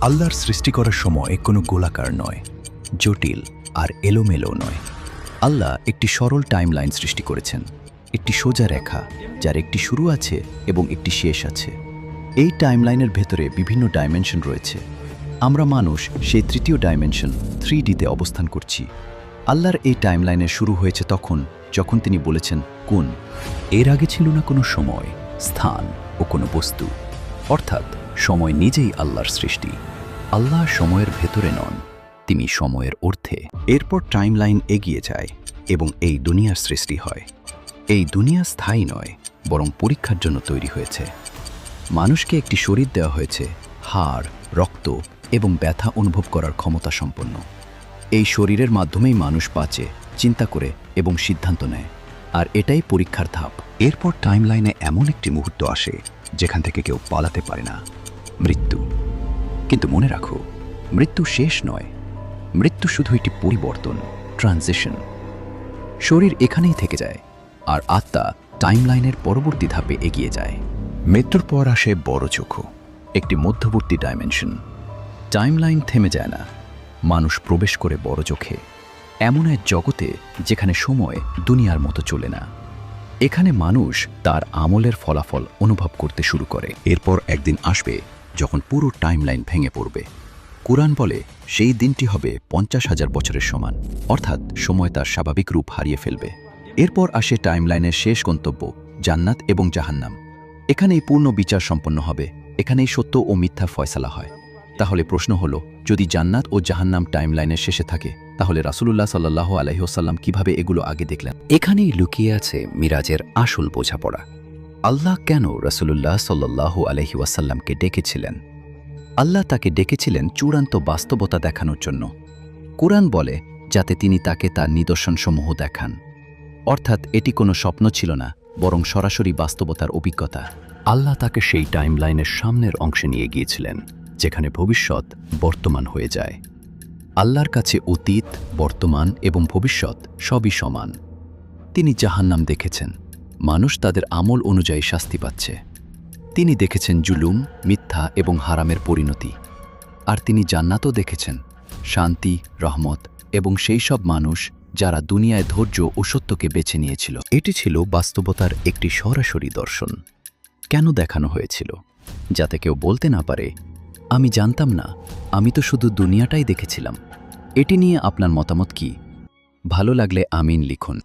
আল্লাহর সৃষ্টি করার সময় কোনো গোলাকার নয়, জটিল আর এলোমেলো নয়। আল্লাহ একটি সরল টাইমলাইন সৃষ্টি করেছেন, একটি সোজা রেখা যার একটি শুরু আছে এবং একটি শেষ আছে। এই টাইমলাইনের ভেতরে বিভিন্ন ডাইমেনশন রয়েছে। আমরা মানুষ সেই তৃতীয় ডাইমেনশন 3Dতে অবস্থান করছি। আল্লাহর এই টাইমলাইনের শুরু হয়েছে তখন যখন তিনি বলেছেন কুন। এর আগে ছিল না কোনো সময়, স্থান ও কোনো বস্তু, অর্থাৎ সময় নিজেই আল্লাহর সৃষ্টি। আল্লাহ সময়ের ভেতরে নন, তিনি সময়ের ঊর্ধ্বে। এরপর টাইমলাইন এগিয়ে যায় এবং এই দুনিয়ার সৃষ্টি হয়। এই দুনিয়া স্থায়ী নয়, বরং পরীক্ষার জন্য তৈরি হয়েছে। মানুষকে একটি শরীর দেওয়া হয়েছে, হাড়, রক্ত এবং ব্যথা অনুভব করার ক্ষমতা সম্পন্ন। এই শরীরের মাধ্যমেই মানুষ বাঁচে, চিন্তা করে এবং সিদ্ধান্ত নেয়। আর এটাই পরীক্ষার ধাপ। এরপর টাইমলাইনে এমন একটি মুহূর্ত আসে যেখান থেকে কেউ পালাতে পারে না, মৃত্যু। কিন্তু মনে রাখো, মৃত্যু শেষ নয়, মৃত্যু শুধু একটি পরিবর্তন, ট্রানজিশন। শরীর এখানেই থেকে যায় আর আত্মা টাইমলাইনের পরবর্তী ধাপে এগিয়ে যায়। মৃত্যুর পর আসে বড় চক্ষু, একটি মধ্যবর্তী ডাইমেনশন। টাইমলাইন থেমে যায় না, মানুষ প্রবেশ করে বড় চোখে, এমন এক জগতে যেখানে সময় দুনিয়ার মতো চলে না। এখানে মানুষ তার আমলের ফলাফল অনুভব করতে শুরু করে। এরপর একদিন আসবে যখন পুরো টাইমলাইন ভেঙে পড়বে। কুরআন বলে সেই দিনটি হবে 50,000 বছরের সমান, অর্থাৎ সময় তার স্বাভাবিক রূপ হারিয়ে ফেলবে। এরপর আসে টাইমলাইনের শেষ গন্তব্য, জান্নাত এবং জাহান্নাম। এখানেই পূর্ণ বিচার সম্পন্ন হবে, এখানেই সত্য ও মিথ্যা ফয়সালা হয়। তাহলে প্রশ্ন হলো, যদি জান্নাত ও জাহান্নাম টাইমলাইনের শেষে থাকে, তাহলে রাসূলুল্লাহ সাল্লাল্লাহু আলাইহি ওয়াসাল্লাম কিভাবে এগুলো আগে দেখলেন? এখানেই লুকিয়ে আছে মিরাজের আসল বোঝাপড়া। আল্লাহ কেন রাসূলুল্লাহ সাল্লাল্লাহু আলাইহি ওয়াসাল্লামকে ডেকেছিলেন? আল্লাহ তাকে ডেকেছিলেন চূড়ান্ত বাস্তবতা দেখানোর জন্য। কুরআন বলে যাতে তিনি তাকে তার নিদর্শনসমূহ দেখান। অর্থাৎ এটি কোনো স্বপ্ন ছিল না, বরং সরাসরি বাস্তবতার অভিজ্ঞতা। আল্লাহ তাকে সেই টাইমলাইনের সামনের অংশে নিয়ে গিয়েছিলেন, যেখানে ভবিষ্যৎ বর্তমান হয়ে যায়। আল্লাহর কাছে অতীত, বর্তমান এবং ভবিষ্যৎ সবই সমান। তিনি জাহান্নাম দেখেছেন, মানুষ তাদের আমল অনুযায়ী শাস্তি পাচ্ছে। তিনি দেখেছেন জুলুম, মিথ্যা এবং হারামের পরিণতি। আর তিনি জান্নাতও দেখেছেন, শান্তি, রহমত এবং সেই সব মানুষ যারা দুনিয়ায় ধৈর্য ও সত্যকে বেছে নিয়েছিল। এটি ছিল বাস্তবতার একটি সরাসরি দর্শন। কেন দেখানো হয়েছিল? যাতে কেউ বলতে না পারে, আমি জানতাম না, আমি তো শুধু দুনিয়াটাই দেখেছিলাম। এটি নিয়ে আপনার মতামত কি? ভালো লাগলে আমিন লিখুন।